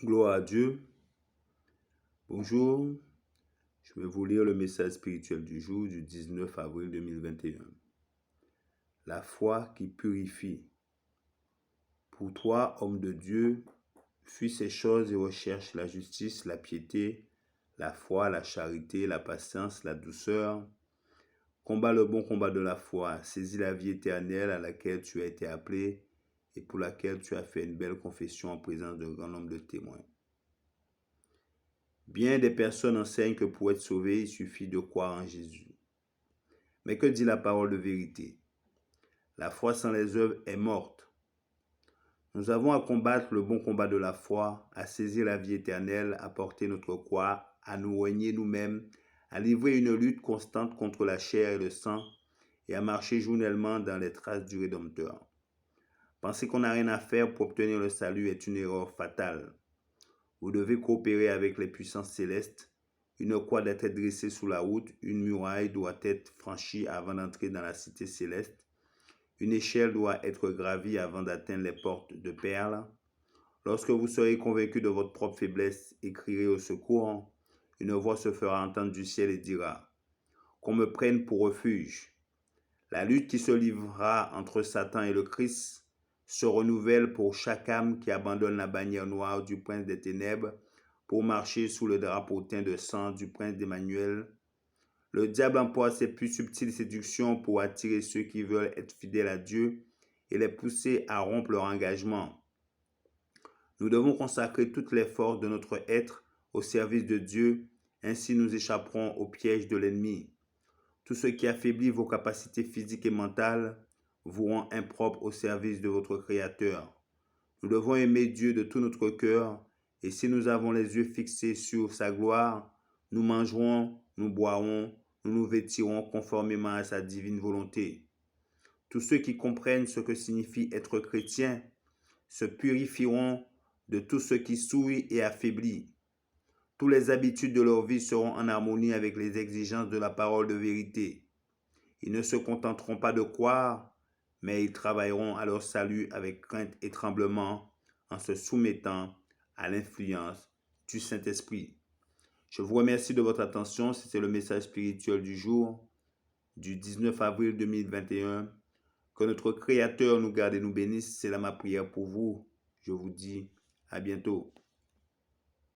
Gloire à Dieu. Bonjour. Je vais vous lire le message spirituel du jour du 19 avril 2021. La foi qui purifie. Pour toi, homme de Dieu, fuis ces choses et recherche la justice, la piété, la foi, la charité, la patience, la douceur. Combat le bon combat de la foi. Saisis la vie éternelle à laquelle tu as été appelé et pour laquelle tu as fait une belle confession en présence d'un grand nombre de témoins. Bien des personnes enseignent que pour être sauvé, il suffit de croire en Jésus. Mais que dit la parole de vérité? La foi sans les œuvres est morte. Nous avons à combattre le bon combat de la foi, à saisir la vie éternelle, à porter notre croix, à nous régner nous-mêmes, à livrer une lutte constante contre la chair et le sang, et à marcher journellement dans les traces du Rédempteur. Penser qu'on n'a rien à faire pour obtenir le salut est une erreur fatale. Vous devez coopérer avec les puissances célestes. Une croix doit être dressée sous la route, une muraille doit être franchie avant d'entrer dans la cité céleste, une échelle doit être gravie avant d'atteindre les portes de perles. Lorsque vous serez convaincu de votre propre faiblesse et crierez au secours, une voix se fera entendre du ciel et dira « Qu'on me prenne pour refuge ». La lutte qui se livrera entre Satan et le Christ se renouvelle pour chaque âme qui abandonne la bannière noire du prince des ténèbres pour marcher sous le drapeau teint de sang du prince d'Emmanuel. Le diable emploie ses plus subtiles séductions pour attirer ceux qui veulent être fidèles à Dieu et les pousser à rompre leur engagement. Nous devons consacrer toutes les forces de notre être au service de Dieu, ainsi nous échapperons au piège de l'ennemi. Tout ce qui affaiblit vos capacités physiques et mentales vous rend impropre au service de votre Créateur. Nous devons aimer Dieu de tout notre cœur, et si nous avons les yeux fixés sur sa gloire, nous mangerons, nous boirons, nous nous vêtirons conformément à sa divine volonté. Tous ceux qui comprennent ce que signifie être chrétien se purifieront de tout ce qui souille et affaiblit. Toutes les habitudes de leur vie seront en harmonie avec les exigences de la parole de vérité. Ils ne se contenteront pas de croire, mais ils travailleront à leur salut avec crainte et tremblement en se soumettant à l'influence du Saint-Esprit. Je vous remercie de votre attention. C'était le message spirituel du jour du 19 avril 2021. Que notre Créateur nous garde et nous bénisse. C'est là ma prière pour vous. Je vous dis à bientôt.